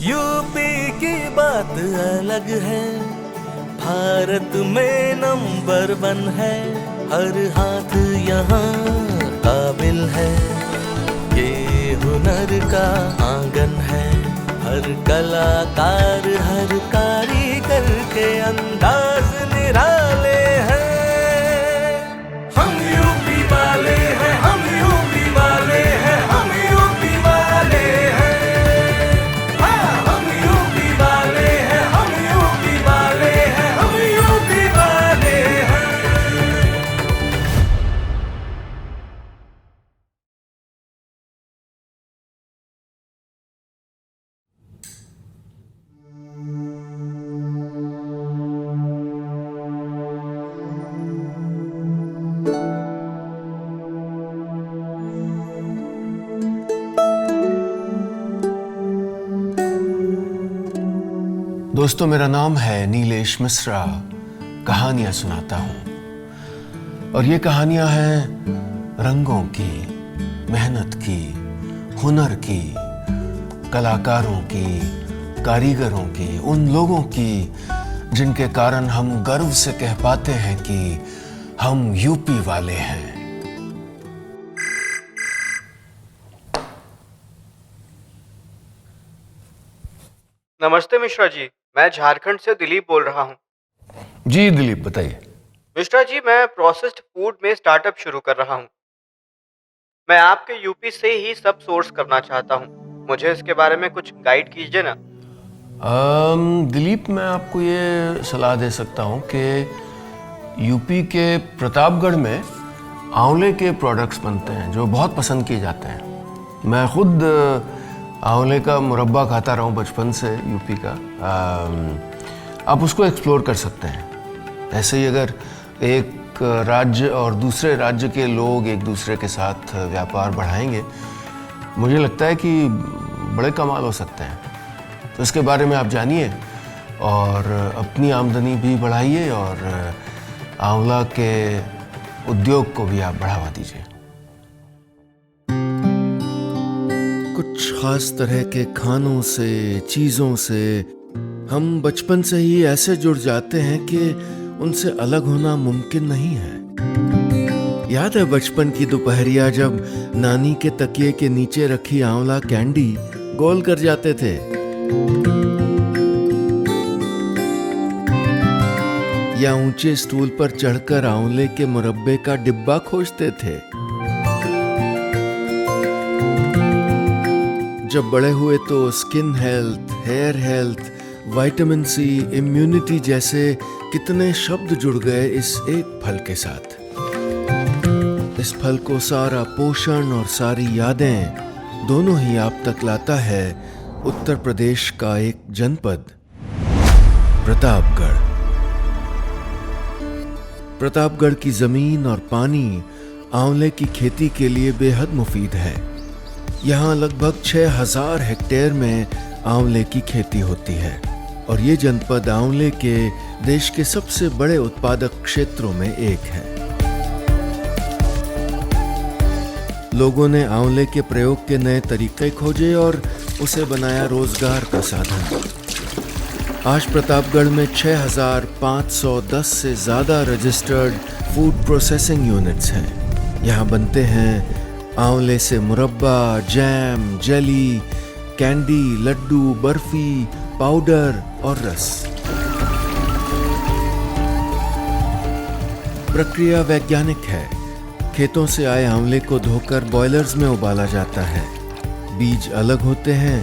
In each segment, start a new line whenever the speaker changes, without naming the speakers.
UP की बात अलग है, भारत में नंबर 1 है। हर हाथ यहाँ काबिल है, ये हुनर का आंगन है। हर कलाकार हर कारीगर के अंदाज निराले हैं। हम यूपी वाले हैं, हम यूपी वाले हैं, हम यूपी वाले हैं। हाँ, हम यूपी वाले हैं, हम यूपी वाले हैं, हम यूपी वाले हैं।
दोस्तों, मेरा नाम है नीलेश मिश्रा। कहानियां सुनाता हूं और ये कहानियां हैं रंगों की, मेहनत की, हुनर की, कलाकारों की, कारीगरों की, उन लोगों की जिनके कारण हम गर्व से कह पाते हैं कि हम यूपी वाले हैं।
नमस्ते मिश्रा जी, मैं झारखंड से दिलीप बोल रहा हूँ।
जी दिलीप, बताइए।
मिश्रा जी, मैं प्रोसेस्ड फूड में स्टार्टअप शुरू कर रहा हूँ। मैं आपके यूपी से ही सब सोर्स करना चाहता हूँ। मुझे इसके बारे में कुछ गाइड कीजिए ना।
दिलीप, मैं आपको ये सलाह दे सकता हूँ कि यूपी के प्रतापगढ़ में आंवले के प्रोडक्ट्स बनते हैं जो बहुत पसंद किए जाते हैं। मैं खुद आंवले का मुरब्बा खाता रहा हूँ बचपन से, यूपी का। आप उसको एक्सप्लोर कर सकते हैं। ऐसे ही अगर एक राज्य और दूसरे राज्य के लोग एक दूसरे के साथ व्यापार बढ़ाएंगे, मुझे लगता है कि बड़े कमाल हो सकते हैं। तो इसके बारे में आप जानिए और अपनी आमदनी भी बढ़ाइए और आंवला के उद्योग को भी आप बढ़ावा दीजिए।
कुछ खास तरह के खानों से, चीज़ों से हम बचपन से ही ऐसे जुड़ जाते हैं कि उनसे अलग होना मुमकिन नहीं है। याद है बचपन की दोपहरिया जब नानी के तकिए के नीचे रखी आंवला कैंडी गोल कर जाते थे। या ऊंचे स्टूल पर चढ़कर आंवले के मुरब्बे का डिब्बा खोजते थे। जब बड़े हुए तो skin health, hair health, vitamin C, immunity जैसे कितने शब्द जुड़ गए इस एक फल के साथ। इस फल को सारा पोषण और सारी यादें दोनों ही आप तक लाता है उत्तर प्रदेश का एक जनपद, प्रतापगढ़। प्रतापगढ़ की जमीन और पानी आंवले की खेती के लिए बेहद मुफीद है। यहाँ लगभग 6000 हेक्टेयर में आंवले की खेती होती है और ये जनपद आंवले के देश के सबसे बड़े उत्पादक क्षेत्रों में एक है। लोगों ने आंवले के प्रयोग के नए तरीके खोजे और उसे बनाया रोजगार का साधन। आज प्रतापगढ़ में 6510 से ज्यादा रजिस्टर्ड फूड प्रोसेसिंग यूनिट्स हैं। यहाँ बनते हैं आंवले से मुरब्बा, jam, jelly, candy, laddu, barfi, powder और रस। प्रक्रिया वैज्ञानिक है। खेतों से आए आंवले को धोकर बॉयलर्स में उबाला जाता है। बीज अलग होते हैं,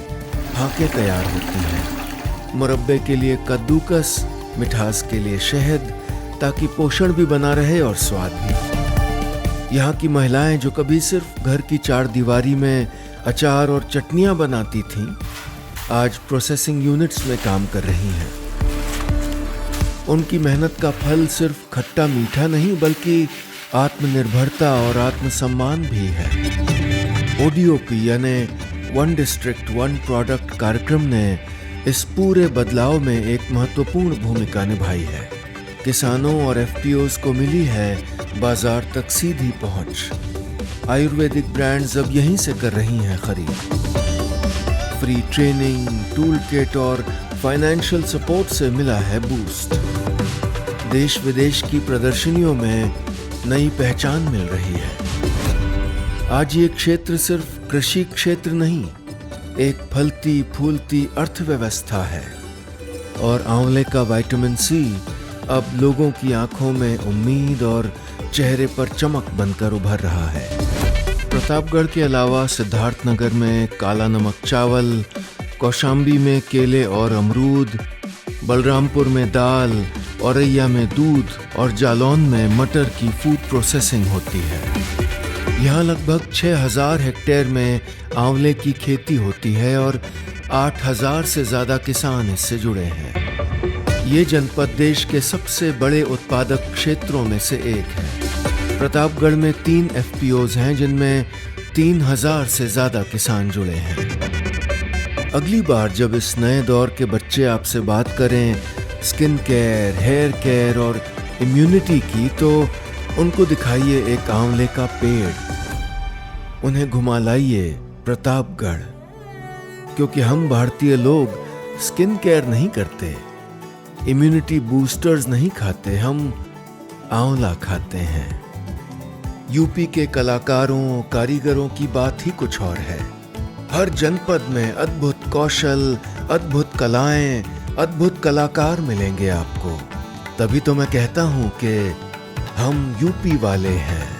फाके तैयार होती हैं। मुरब्बे के लिए कद्दूकस, मिठास के लिए शहद, ताकि पोषण भी बना रहे और स्वाद भी। यहाँ की महिलाएं जो कभी सिर्फ घर की चार दीवारी में अचार और चटनियां बनाती थीं, आज प्रोसेसिंग यूनिट्स में काम कर रही हैं। उनकी मेहनत का फल सिर्फ खट्टा मीठा नहीं बल्कि आत्मनिर्भरता और आत्मसम्मान भी है। ओडीओपी यानी वन डिस्ट्रिक्ट वन प्रोडक्ट कार्यक्रम ने इस पूरे बदलाव में एक महत्वपूर्ण भूमिका निभाई है। किसानों और एफपीओज को मिली है बाजार तक सीधी पहुंच। आयुर्वेदिक ब्रांड्स अब यहीं से कर रही हैं खरीद। फ्री ट्रेनिंग, टूल किट और फाइनेंशियल सपोर्ट से मिला है बूस्ट। देश विदेश की प्रदर्शनियों में नई पहचान मिल रही है। आज ये क्षेत्र सिर्फ कृषि क्षेत्र नहीं, एक फलती फूलती अर्थव्यवस्था है। और आंवले का विटामिन सी अब लोगों की आंखों में उम्मीद और चेहरे पर चमक बनकर उभर रहा है। प्रतापगढ़ के अलावा सिद्धार्थनगर में काला नमक चावल, कौशाम्बी में केले और अमरूद, बलरामपुर में दाल, औरैया में दूध और जालौन में मटर की फूड प्रोसेसिंग होती है। यहाँ लगभग 6000 हेक्टेयर में आंवले की खेती होती है और 8000 से ज़्यादा किसान इससे जुड़े हैं। ये जनपद देश के सबसे बड़े उत्पादक क्षेत्रों में से एक है। प्रतापगढ़ में 3 FPOs हैं जिनमें 3000 से ज़्यादा किसान जुड़े हैं। अगली बार जब इस नए दौर के बच्चे आपसे बात करें स्किन केयर, हेयर केयर और इम्यूनिटी की, तो उनको दिखाइए एक आंवले का पेड़, उन्हें घुमा लाइए प्रतापगढ़, क्योंकि हम भारतीय लोग स्किन केयर नहीं करते, इम्यूनिटी बूस्टर्स नहीं खाते, हम आंवला खाते हैं। यूपी के कलाकारों, कारीगरों की बात ही कुछ और है। हर जनपद में अद्भुत कौशल, अद्भुत कलाएं, अद्भुत कलाकार मिलेंगे आपको। तभी तो मैं कहता हूं कि हम यूपी वाले हैं।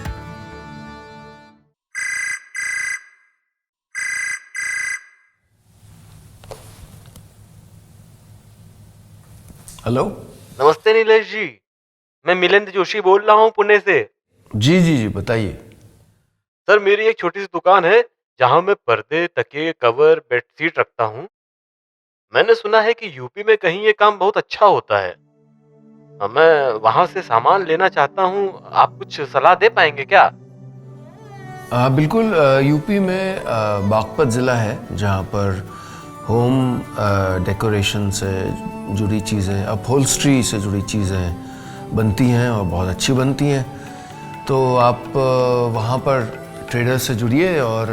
हेलो।
नमस्ते नीलेश जी, मैं मिलिंद जोशी बोल रहा हूँ पुणे से।
जी जी जी, बताइए।
सर, मेरी एक छोटी सी दुकान है जहाँ मैं पर्दे, तकिए, कवर, बेडशीट रखता हूँ। मैंने सुना है कि यूपी में कहीं ये काम बहुत अच्छा होता है। मैं वहाँ से सामान लेना चाहता हूँ, आप कुछ सलाह दे पाएंगे क्या?
बिल्कुल। यूपी में बागपत ज़िला है जहाँ पर होम डेकोरेशन से जुड़ी चीज़ें, अपहोल्स्ट्री से जुड़ी चीज़ें बनती हैं और बहुत अच्छी बनती हैं। तो आप वहाँ पर ट्रेडर से जुड़िए और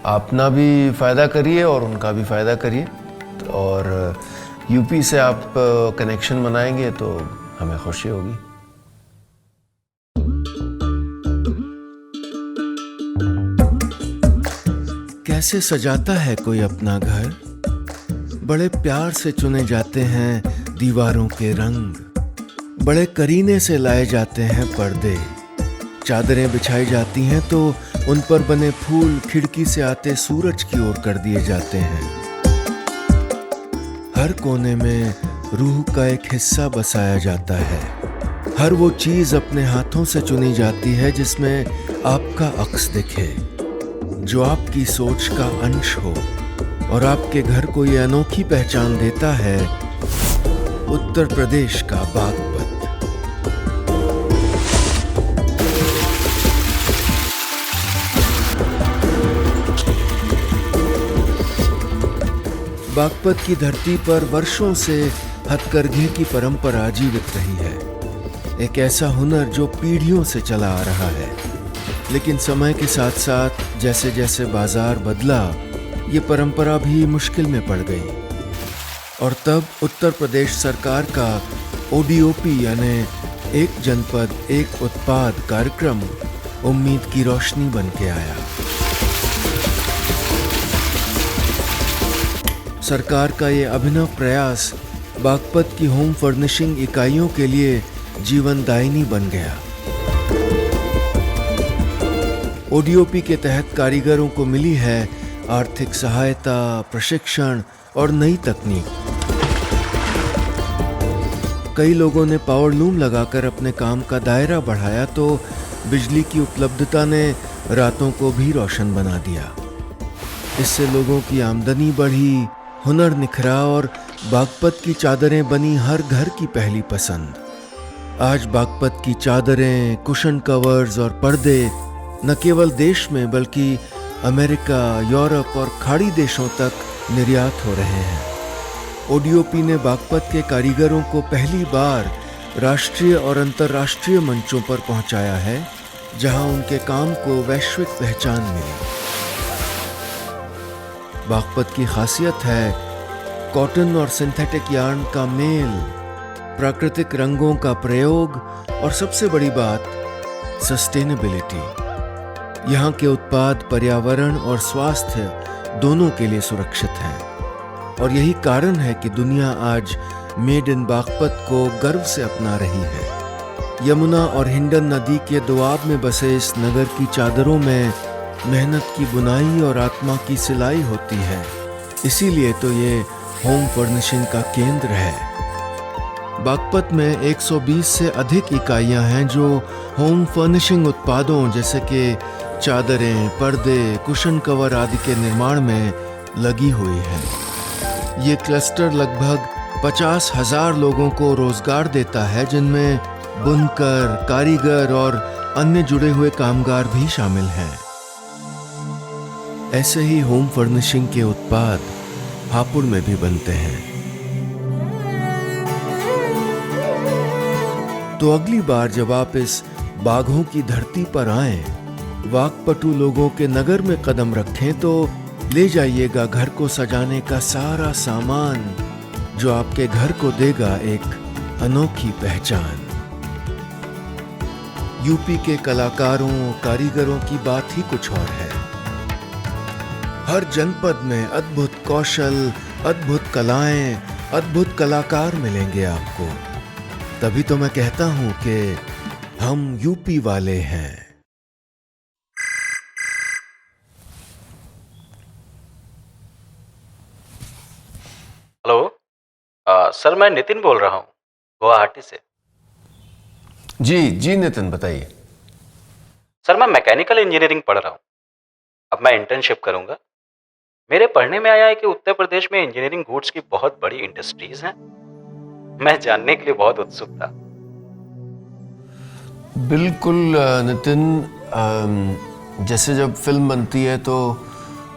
अपना भी फ़ायदा करिए और उनका भी फ़ायदा करिए। और यूपी से आप कनेक्शन बनाएंगे तो हमें खुशी होगी।
कैसे सजाता है कोई अपना घर? बड़े प्यार से चुने जाते हैं दीवारों के रंग, बड़े करीने से लाए जाते हैं पर्दे, चादरें बिछाई जाती हैं तो उन पर बने फूल खिड़की से आते सूरज की ओर कर दिए जाते हैं। हर कोने में रूह का एक हिस्सा बसाया जाता है। हर वो चीज अपने हाथों से चुनी जाती है जिसमें आपका अक्स दिखे, जो आपकी सोच का अंश हो और आपके घर को ये अनोखी पहचान देता है। उत्तर प्रदेश का बागपत। बागपत की धरती पर वर्षों से हथकरघे की परंपरा जीवित रही है। एक ऐसा हुनर जो पीढ़ियों से चला आ रहा है। लेकिन समय के साथ साथ जैसे जैसे बाजार बदला, ये परंपरा भी मुश्किल में पड़ गई। और तब उत्तर प्रदेश सरकार का ODOP यानी एक जनपद एक उत्पाद कार्यक्रम उम्मीद की रोशनी बन के आया। सरकार का ये अभिनव प्रयास बागपत की होम फर्निशिंग इकाइयों के लिए जीवनदायिनी बन गया। ODOP के तहत कारीगरों को मिली है आर्थिक सहायता, प्रशिक्षण और नई तकनीक। कई लोगों ने पावर लूम लगाकर अपने काम का दायरा बढ़ाया तो बिजली की उपलब्धता ने रातों को भी रोशन बना दिया। इससे लोगों की आमदनी बढ़ी, हुनर निखरा और बागपत की चादरें बनी हर घर की पहली पसंद। आज बागपत की चादरें, कुशन कवर्स और पर्दे न केवल देश में बल्कि अमेरिका, यूरोप और खाड़ी देशों तक निर्यात हो रहे हैं। ODOP ने बागपत के कारीगरों को पहली बार राष्ट्रीय और अंतर्राष्ट्रीय मंचों पर पहुंचाया है, जहां उनके काम को वैश्विक पहचान मिली। बागपत की खासियत है कॉटन और सिंथेटिक यार्न का मेल, प्राकृतिक रंगों का प्रयोग और सबसे बड़ी बात सस्टेनेबिलिटी। यहाँ के उत्पाद पर्यावरण और स्वास्थ्य दोनों के लिए सुरक्षित हैं और यही कारण है कि दुनिया आज मेड इन बागपत को गर्व से अपना रही है। यमुना और हिंडन नदी के दोआब में बसे इस नगर की चादरों में मेहनत की बुनाई और आत्मा की सिलाई होती है, इसीलिए तो ये होम फर्निशिंग का केंद्र है। बागपत में 120 से अधिक इकाइयां हैं जो होम फर्निशिंग उत्पादों जैसे कि चादरें, पर्दे, कुशन कवर आदि के निर्माण में लगी हुई है। ये क्लस्टर लगभग 50,000 लोगों को रोजगार देता है, जिनमें बुनकर, कारीगर और अन्य जुड़े हुए कामगार भी शामिल हैं। ऐसे ही होम फर्निशिंग के उत्पाद हापुड़ में भी बनते हैं। तो अगली बार जब आप इस बाघों की धरती पर आएं, वाकपटु लोगों के नगर में कदम रखें तो ले जाइएगा घर को सजाने का सारा सामान, जो आपके घर को देगा एक अनोखी पहचान। यूपी के कलाकारों, कारीगरों की बात ही कुछ और है। हर जनपद में अद्भुत कौशल, अद्भुत कलाएं, अद्भुत कलाकार मिलेंगे आपको। तभी तो मैं कहता हूं कि हम यूपी वाले हैं।
हेलो सर, मैं नितिन बोल रहा हूँ गुवाहाटी से।
जी नितिन, बताइए।
सर, मैं मैकेनिकल इंजीनियरिंग पढ़ रहा हूँ। अब मैं इंटर्नशिप करूँगा। मेरे पढ़ने में आया है कि उत्तर प्रदेश में इंजीनियरिंग गुड्स की बहुत बड़ी इंडस्ट्रीज हैं। मैं जानने के लिए बहुत उत्सुक था।
बिल्कुल नितिन, जैसे जब फिल्म बनती है तो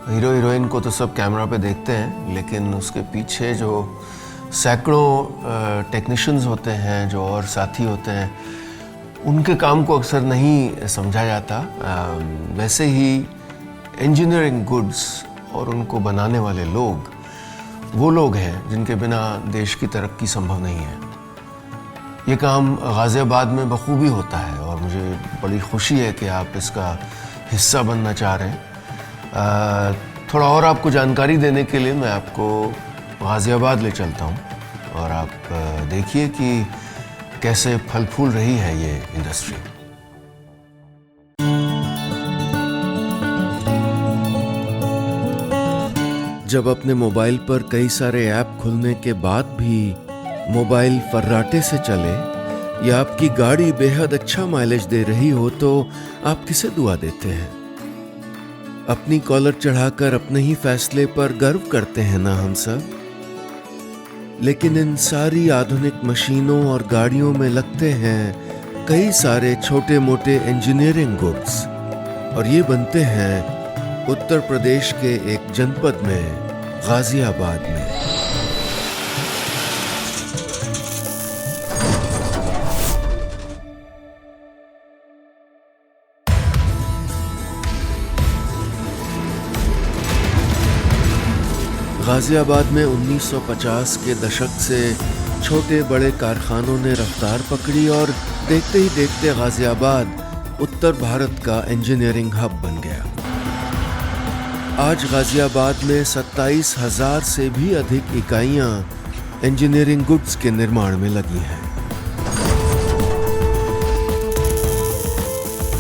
हीरो हीरोइन को तो सब कैमरा पे देखते हैं, लेकिन उसके पीछे जो सैकड़ों टेक्नीशियंस होते हैं, जो और साथी होते हैं, उनके काम को अक्सर नहीं समझा जाता। वैसे ही इंजीनियरिंग गुड्स और उनको बनाने वाले लोग वो लोग हैं जिनके बिना देश की तरक्की संभव नहीं है। ये काम गाज़ियाबाद में बखूबी होता है और मुझे बड़ी खुशी है कि आप इसका हिस्सा बनना चाह रहे हैं। थोड़ा और आपको जानकारी देने के लिए मैं आपको गाज़ियाबाद ले चलता हूँ और आप देखिए कि कैसे फल फूल रही है ये इंडस्ट्री।
जब अपने मोबाइल पर कई सारे ऐप खुलने के बाद भी मोबाइल फर्राटे से चले या आपकी गाड़ी बेहद अच्छा माइलेज दे रही हो तो आप किसे दुआ देते हैं? अपनी कॉलर चढ़ाकर अपने ही फैसले पर गर्व करते हैं ना हम सब। लेकिन इन सारी आधुनिक मशीनों और गाड़ियों में लगते हैं कई सारे छोटे मोटे इंजीनियरिंग गुड्स और ये बनते हैं उत्तर प्रदेश के एक जनपद में, गाजियाबाद में। गाजियाबाद में 1950 के दशक से छोटे बड़े कारखानों ने रफ्तार पकड़ी और देखते ही देखते गाजियाबाद उत्तर भारत का इंजीनियरिंग हब बन गया। आज गाजियाबाद में 27,000 से भी अधिक इकाइयां इंजीनियरिंग गुड्स के निर्माण में लगी हैं।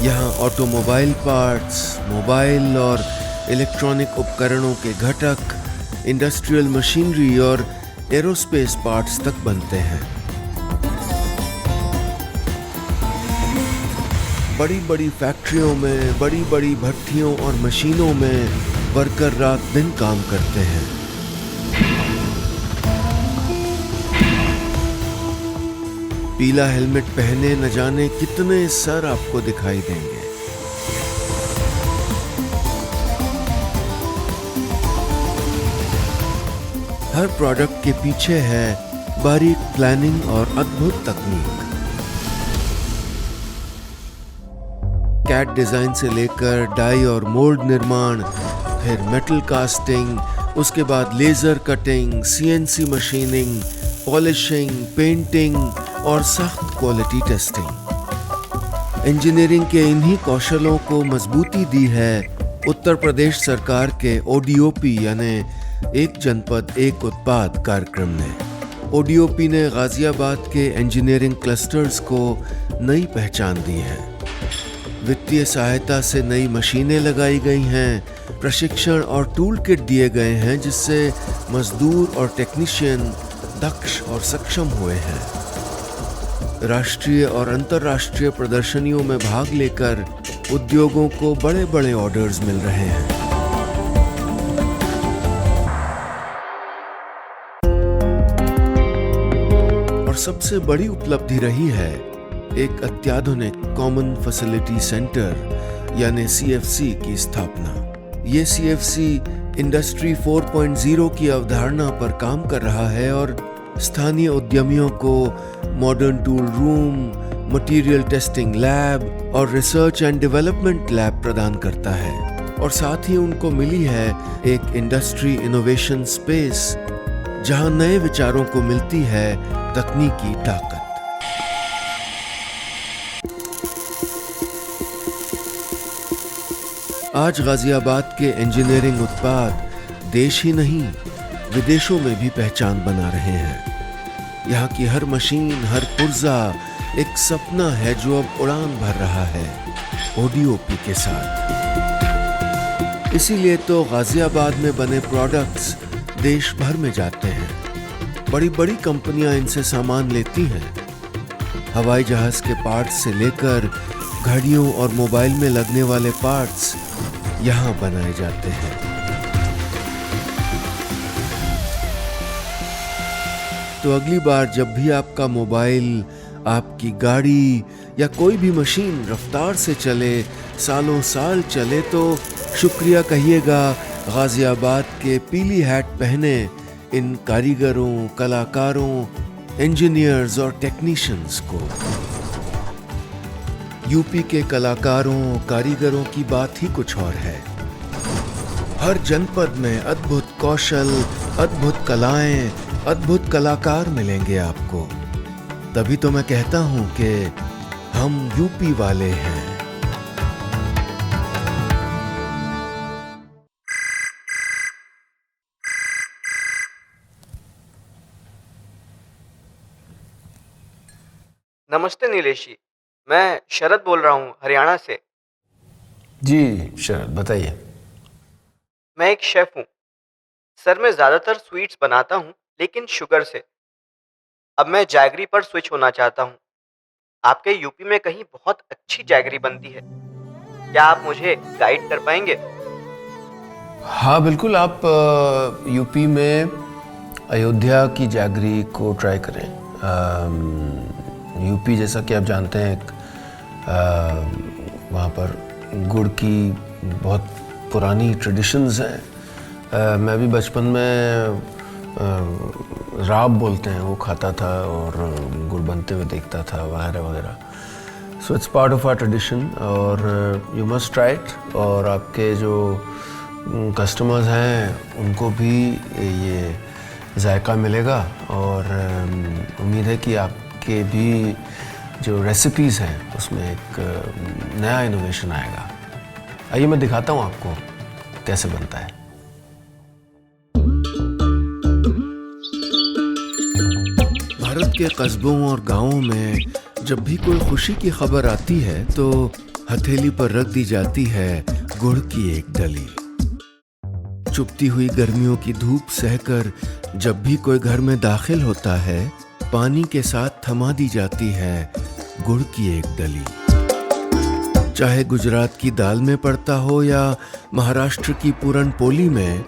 यहाँ ऑटोमोबाइल पार्ट्स, मोबाइल और इलेक्ट्रॉनिक उपकरणों के घटक, इंडस्ट्रियल मशीनरी और एरोस्पेस पार्ट्स तक बनते हैं। बड़ी बड़ी फैक्ट्रियों में, बड़ी बड़ी भट्टियों और मशीनों में वर्कर रात दिन काम करते हैं। पीला हेलमेट पहने न जाने कितने सर आपको दिखाई देंगे। हर प्रोडक्ट के पीछे है बारीक प्लानिंग और अद्भुत तकनीक। कैट डिजाइन से लेकर डाई और मोल्ड निर्माण, फिर मेटल कास्टिंग, उसके बाद laser cutting, CNC machining, polishing, painting और सख्त क्वालिटी टेस्टिंग। इंजीनियरिंग के इन्हीं कौशलों को मजबूती दी है उत्तर प्रदेश सरकार के ODOP यानी एक जनपद एक उत्पाद कार्यक्रम ने। ODOP ने गाजियाबाद के इंजीनियरिंग क्लस्टर्स को नई पहचान दी है। वित्तीय सहायता से नई मशीनें लगाई गई हैं, प्रशिक्षण और टूल किट दिए गए हैं जिससे मजदूर और टेक्नीशियन दक्ष और सक्षम हुए हैं। राष्ट्रीय और अंतर्राष्ट्रीय प्रदर्शनियों में भाग लेकर उद्योगों को बड़े बड़े ऑर्डर्स मिल रहे हैं। और सबसे बड़ी उपलब्धि रही है एक अत्याधुनिक कॉमन फैसिलिटी सेंटर यानी CFC की स्थापना। ये CFC इंडस्ट्री 4.0 की अवधारणा पर काम कर रहा है और स्थानीय उद्यमियों को modern tool room, material testing lab और रिसर्च एंड डेवलपमेंट लैब प्रदान करता है। और साथ ही उनको मिली है एक इंडस्ट्री इनोवेशन स्पेस जहां नए विचारों को मिलती है तकनीकी ताकत। आज गाजियाबाद के इंजीनियरिंग उत्पाद देश ही नहीं विदेशों में भी पहचान बना रहे हैं। यहाँ की हर मशीन, हर पुर्जा एक सपना है जो अब उड़ान भर रहा है ODOP के साथ। इसीलिए तो गाजियाबाद में बने प्रोडक्ट्स देश भर में जाते हैं। बड़ी बड़ी कंपनियां इनसे सामान लेती हैं। हवाई जहाज के पार्ट्स से लेकर घड़ियों और मोबाइल में लगने वाले पार्ट्स यहाँ बनाए जाते हैं। तो अगली बार जब भी आपका मोबाइल, आपकी गाड़ी या कोई भी मशीन रफ्तार से चले, सालों साल चले, तो शुक्रिया कहिएगा गाजियाबाद के पीली हैट पहने इन कारीगरों, कलाकारों, इंजीनियर्स और टेक्नीशियंस को। यूपी के कलाकारों, कारीगरों की बात ही कुछ और है। हर जनपद में अद्भुत कौशल, अद्भुत कलाएं, अद्भुत कलाकार मिलेंगे आपको। तभी तो मैं कहता हूं कि हम यूपी वाले हैं।
नमस्ते नीलेश जी, मैं शरद बोल रहा हूँ हरियाणा से।
जी शरद, बताइए।
मैं एक शेफ हूँ सर। मैं ज़्यादातर स्वीट्स बनाता हूँ लेकिन शुगर से। अब मैं जैगरी पर स्विच होना चाहता हूँ। आपके यूपी में कहीं बहुत अच्छी जैगरी बनती है, क्या आप मुझे गाइड कर पाएंगे?
हाँ बिल्कुल, आप यूपी में अयोध्या की जैगरी को ट्राई करें। यूपी जैसा कि आप जानते हैं वहाँ पर गुड़ की बहुत पुरानी ट्रेडिशंस हैं। मैं भी बचपन में राब बोलते हैं वो खाता था और गुड़ बनते हुए देखता था वगैरह वगैरह। So it's part of our tradition और यू मस्ट ट्राई इट। और आपके जो कस्टमर्स हैं उनको भी ये जायका मिलेगा और उम्मीद है कि आपके भी जो रेसिपीज़ हैं उसमें एक नया इनोवेशन आएगा। आइए मैं दिखाता हूँ आपको कैसे बनता है।
भारत के कस्बों और गांवों में जब भी कोई खुशी की खबर आती है तो हथेली पर रख दी जाती है गुड़ की एक डली। चुभती हुई गर्मियों की धूप सहकर जब भी कोई घर में दाखिल होता है, पानी के साथ थमा दी जाती है गुड़ की एक डली। चाहे गुजरात की दाल में पड़ता हो या महाराष्ट्र की पूरन पोली में,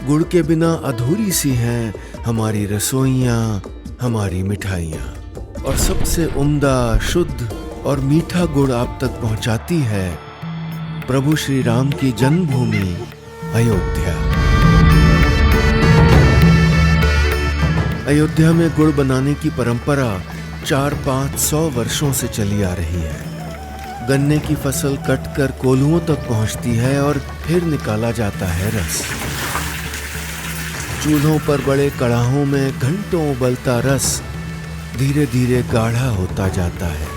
गुड़ के बिना अधूरी सी हैं हमारी रसोइयाँ, हमारी मिठाइयाँ। और सबसे उम्दा, शुद्ध और मीठा गुड़ आप तक पहुँचाती है प्रभु श्री राम की जन्मभूमि अयोध्या। अयोध्या में गुड़ बनाने की परंपरा 400-500 वर्षों से चली आ रही है। गन्ने की फसल कटकर कोल्हुओं तक पहुंचती है और फिर निकाला जाता है रस। चूल्हों पर बड़े कड़ाहों में घंटों उबलता रस धीरे धीरे गाढ़ा होता जाता है।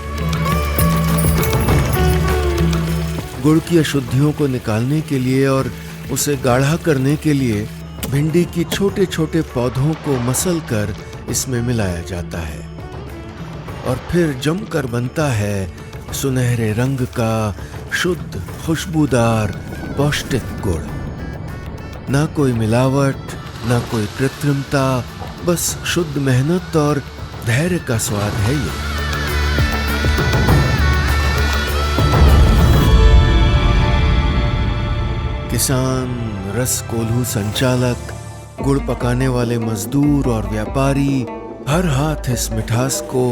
गुड़ की अशुद्धियों को निकालने के लिए और उसे गाढ़ा करने के लिए भिंडी की छोटे छोटे पौधों को मसल कर इसमें मिलाया जाता है और फिर जमकर बनता है सुनहरे रंग का शुद्ध खुशबूदार पौष्टिक गुड़। ना कोई मिलावट, ना कोई कृत्रिमता, बस शुद्ध मेहनत और धैर्य का स्वाद है ये। किसान, रस कोल्हू संचालक, गुड़ पकाने वाले मजदूर और व्यापारी, हर हाथ इस मिठास को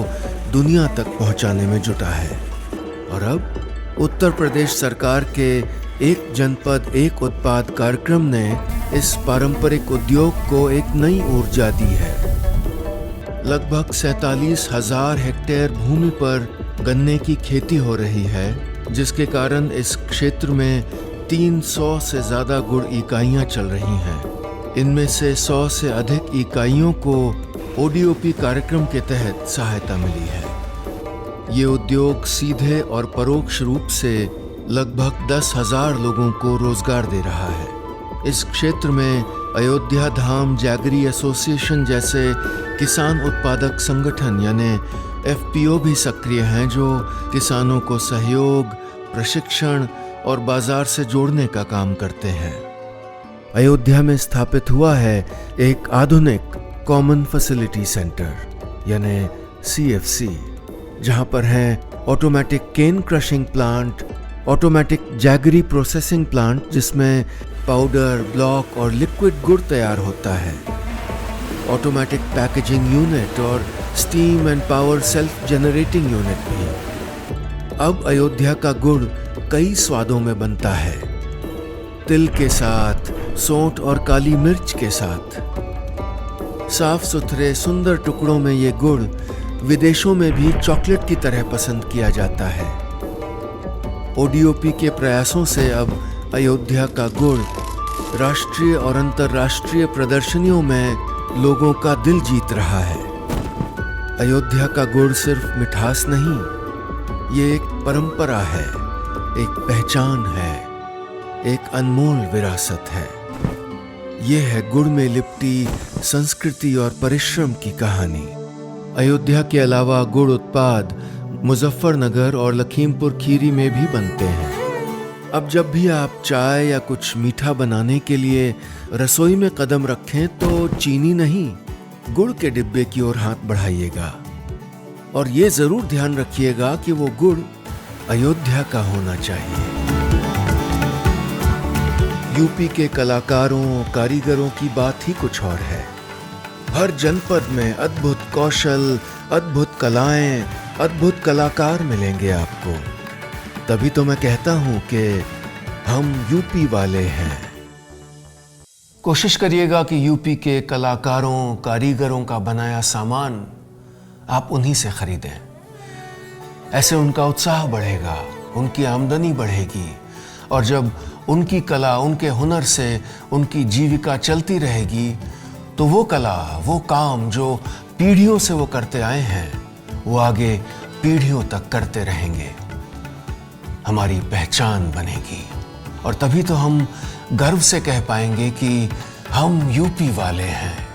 दुनिया तक पहुंचाने में जुटा है। और अब उत्तर प्रदेश सरकार के एक जनपद एक उत्पाद कार्यक्रम ने इस पारंपरिक उद्योग को एक नई ऊर्जा दी है। लगभग 47,000 हेक्टेयर भूमि पर गन्ने की खेती हो रही है, जिसके कारण इस क्षेत्र में 300 से ज्यादा गुड़ इकाइयां चल रही हैं। इनमें से 100 से अधिक इकाइयों को ओडीओपी कार्यक्रम के तहत सहायता मिली है। ये उद्योग सीधे और परोक्ष रूप से लगभग 10,000 लोगों को रोजगार दे रहा है। इस क्षेत्र में अयोध्या धाम जैगरी एसोसिएशन जैसे किसान उत्पादक संगठन यानी एफपीओ भी सक्रिय हैं, जो किसानों को सहयोग, प्रशिक्षण और बाजार से जोड़ने का काम करते हैं। अयोध्या में स्थापित हुआ है एक आधुनिक कॉमन फैसिलिटी सेंटर यानी CFC, जहां पर है automatic cane crushing plant, automatic jaggery processing plant जिसमें पाउडर, ब्लॉक और लिक्विड गुड़ तैयार होता है, ऑटोमेटिक पैकेजिंग यूनिट और steam and power self generating unit भी। अब अयोध्या का गुड़ कई स्वादों में बनता है, तिल के साथ, सौंठ और काली मिर्च के साथ। साफ सुथरे सुंदर टुकड़ों में ये गुड़ विदेशों में भी चॉकलेट की तरह पसंद किया जाता है। ओडीओपी के प्रयासों से अब अयोध्या का गुड़ राष्ट्रीय और अंतर्राष्ट्रीय प्रदर्शनियों में लोगों का दिल जीत रहा है। अयोध्या का गुड़ सिर्फ मिठास नहीं, ये एक परंपरा है, एक पहचान है, एक अनमोल विरासत है। ये है गुड़ में लिपटी संस्कृति और परिश्रम की कहानी। अयोध्या के अलावा गुड़ उत्पाद मुजफ्फरनगर और लखीमपुर खीरी में भी बनते हैं। अब जब भी आप चाय या कुछ मीठा बनाने के लिए रसोई में कदम रखें तो चीनी नहीं, गुड़ के डिब्बे की ओर हाथ बढ़ाइएगा और ये जरूर ध्यान रखिएगा कि वो गुड़ अयोध्या का होना चाहिए। यूपी के कलाकारों, कारीगरों की बात ही कुछ और है। हर जनपद में अद्भुत कौशल, अद्भुत कलाएं, अद्भुत कलाकार मिलेंगे आपको। तभी तो मैं कहता हूं कि हम यूपी वाले हैं।
कोशिश करिएगा कि यूपी के कलाकारों, कारीगरों का बनाया सामान आप उन्हीं से खरीदें। ऐसे उनका उत्साह बढ़ेगा, उनकी आमदनी बढ़ेगी और जब उनकी कला, उनके हुनर से उनकी जीविका चलती रहेगी तो वो कला, वो काम जो पीढ़ियों से वो करते आए हैं, वो आगे पीढ़ियों तक करते रहेंगे। हमारी पहचान बनेगी और तभी तो हम गर्व से कह पाएंगे कि हम यूपी वाले हैं।